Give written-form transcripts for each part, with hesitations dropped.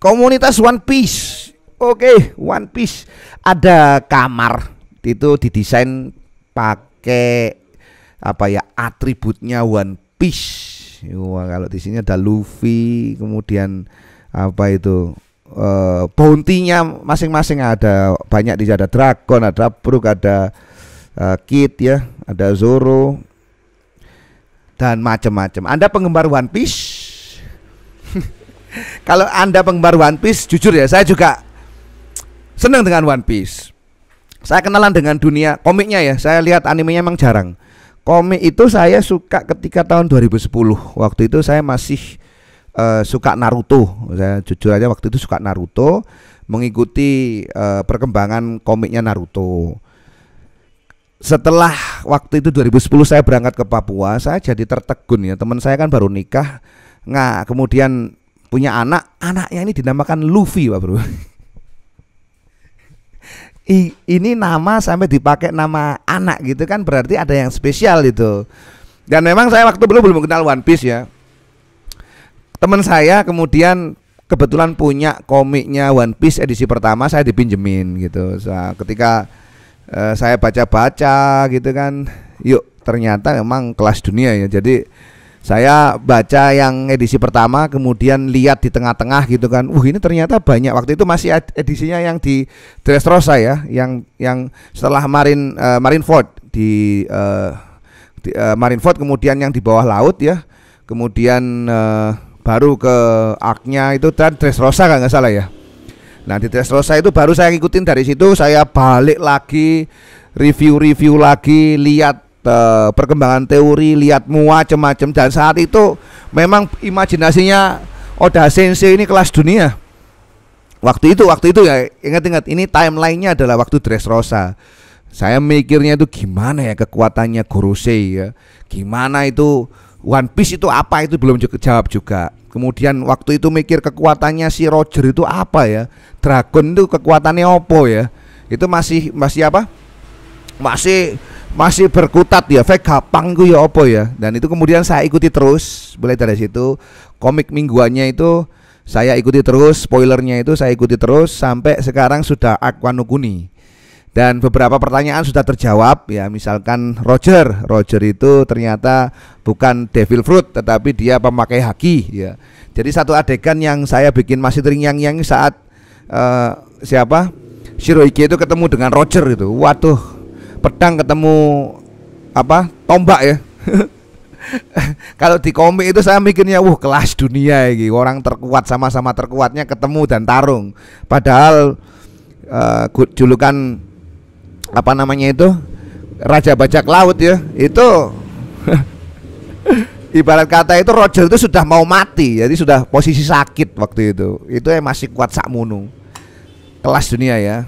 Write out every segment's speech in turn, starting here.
Komunitas One Piece. Oke, One Piece. Ada kamar itu didesain pakai apa ya, atributnya One Piece. Wah, kalau di sini ada Luffy, kemudian apa itu bounty-nya masing-masing ada banyak, di ada Dragon, ada Brook, ada Kid ya, ada Zoro dan macam-macam. Anda penggemar One Piece? Kalau Anda penggemar One Piece, jujur ya, saya juga senang dengan One Piece. Saya kenalan dengan dunia komiknya ya. Saya lihat animenya emang jarang. Komik itu saya suka ketika tahun 2010. Waktu itu saya masih suka Naruto. Saya jujur aja waktu itu suka Naruto, mengikuti perkembangan komiknya Naruto. Setelah waktu itu 2010 saya berangkat ke Papua, saya jadi tertegun ya. Teman saya kan baru nikah, kemudian punya anaknya ini dinamakan Luffy, Pak Bro. Ini nama sampai dipakai nama anak gitu kan, berarti ada yang spesial itu. Dan memang saya waktu belum kenal One Piece ya. Teman saya kemudian kebetulan punya komiknya One Piece edisi pertama, saya dipinjemin gitu. Ketika saya baca-baca gitu kan, yuk ternyata memang kelas dunia ya. Jadi saya baca yang edisi pertama, kemudian lihat di tengah-tengah gitu kan. Ini ternyata banyak. Waktu itu masih edisinya yang di Dressrosa ya, yang setelah Marineford di Marineford, kemudian yang di bawah laut ya. Kemudian baru ke arc-nya itu dan Dressrosa kalau nggak salah ya. Nah, di Dressrosa itu baru saya ngikutin, dari situ saya balik lagi, review lagi, lihat perkembangan teori, lihat macam-macam. Dan saat itu memang imajinasinya Oda Sensei ini kelas dunia. Waktu itu ya, ingat-ingat ini timelinenya adalah waktu Dressrosa. Saya mikirnya itu gimana ya kekuatannya Gorosei ya, gimana itu One Piece itu apa, itu belum jawab juga. Kemudian waktu itu mikir kekuatannya si Roger itu apa ya, Dragon itu kekuatannya opo ya, itu masih apa, masih berkutat ya, Vegapunk itu ya opo ya. Dan itu kemudian saya ikuti terus, mulai dari situ komik mingguannya itu saya ikuti terus, spoilernya itu saya ikuti terus sampai sekarang sudah arc Wano Kuni. Dan beberapa pertanyaan sudah terjawab ya, misalkan Roger itu ternyata bukan Devil Fruit tetapi dia pemakai haki ya. Jadi satu adegan yang saya bikin masih terngiang-ngiang saat Shirohige itu ketemu dengan Roger itu. Waduh, pedang ketemu apa, tombak ya. Kalau di komik itu saya mikirnya kelas dunia ini, orang terkuat sama-sama terkuatnya ketemu dan tarung. Padahal julukan apa namanya itu, Raja Bajak Laut ya, itu ibarat kata itu Roger itu sudah mau mati, jadi sudah posisi sakit waktu itu yang masih kuat sakmunu. Kelas dunia ya.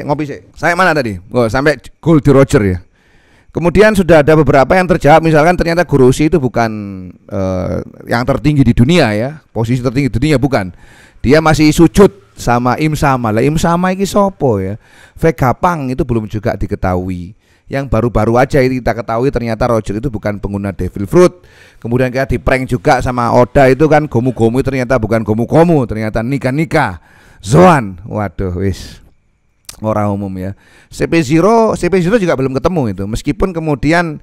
Ngopi sih. Saya mana tadi? Sampai gol di Roger ya. Kemudian sudah ada beberapa yang terjawab, misalkan ternyata Gorosei itu bukan yang tertinggi di dunia ya, posisi tertinggi di dunia bukan. Dia masih sujud sama Im Sama. Lah Im Sama iki sopo ya? Vegapunk itu belum juga diketahui. Yang baru-baru aja ini kita ketahui ternyata Roger itu bukan pengguna Devil Fruit. Kemudian kita di-prank juga sama Oda itu kan, Gomu ternyata bukan Gomu, ternyata Nika Zoan. Waduh wis, orang umum ya. CP0 juga belum ketemu itu. Meskipun kemudian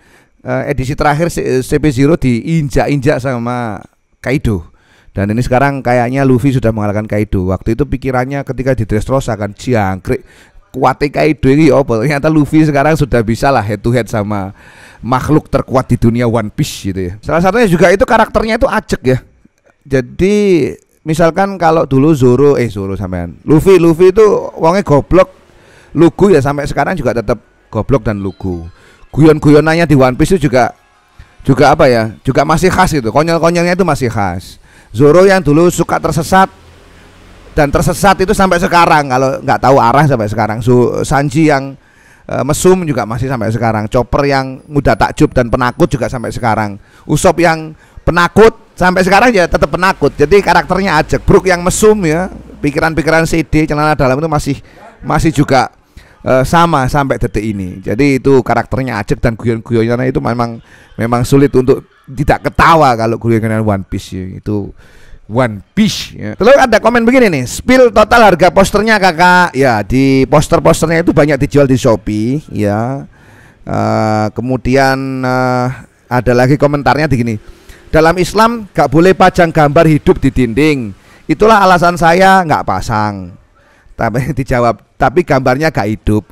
edisi terakhir CP0 diinjak-injak sama Kaido. Dan ini sekarang kayaknya Luffy sudah mengalahkan Kaido. Waktu itu pikirannya ketika di Dressrosa kan, jangkrik kuatnya Kaido ini apa? Ternyata Luffy sekarang sudah bisa lah head to head sama makhluk terkuat di dunia One Piece gitu ya. Salah satunya juga itu karakternya itu ajek ya. Jadi misalkan kalau dulu Zoro sampean Luffy itu wongnya goblok, lugu ya, sampai sekarang juga tetap goblok dan lugu. Guyon-guyonannya di One Piece itu juga apa ya? Juga masih khas itu. Konyol-konyolnya itu masih khas. Zoro yang dulu suka tersesat itu sampai sekarang, kalau nggak tahu arah sampai sekarang. Sanji yang mesum juga masih sampai sekarang. Chopper yang mudah takjub dan penakut juga sampai sekarang. Usopp yang penakut sampai sekarang ya tetap penakut. Jadi karakternya ajak. Brook yang mesum ya, pikiran-pikiran CD celana dalam itu masih juga sama sampai detik ini. Jadi itu karakternya ajak dan guyon-guyonnya itu memang sulit untuk tidak ketawa kalau guyonan One Piece ya. Itu One Piece ya. Terus ada komen begini nih, spill total harga posternya kakak. Ya, di posternya itu banyak dijual di Shopee ya. Kemudian ada lagi komentarnya begini, dalam Islam gak boleh pajang gambar hidup di dinding. Itulah alasan saya nggak pasang. Tapi dijawab, tapi gambarnya gak hidup.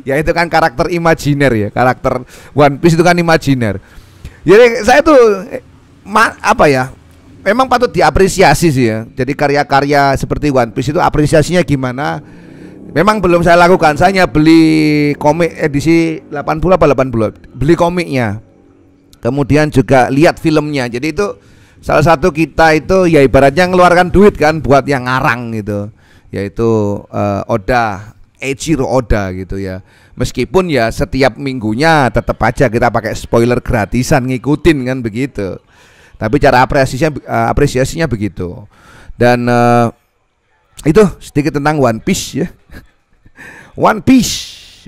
Ya itu kan karakter imajiner ya, karakter One Piece itu kan imajiner. Jadi saya tuh apa ya, memang patut diapresiasi sih ya. Jadi karya-karya seperti One Piece itu apresiasinya gimana? Memang belum saya lakukan. Saya hanya beli komik edisi 80 apa 80. Beli komiknya. Kemudian juga lihat filmnya. Jadi itu salah satu kita itu ya ibaratnya ngeluarkan duit kan buat yang ngarang gitu. Yaitu Eiichiro Oda gitu ya. Meskipun ya setiap minggunya tetap aja kita pakai spoiler gratisan ngikutin kan begitu. Tapi cara apresiasinya begitu. Dan itu sedikit tentang One Piece ya. One Piece.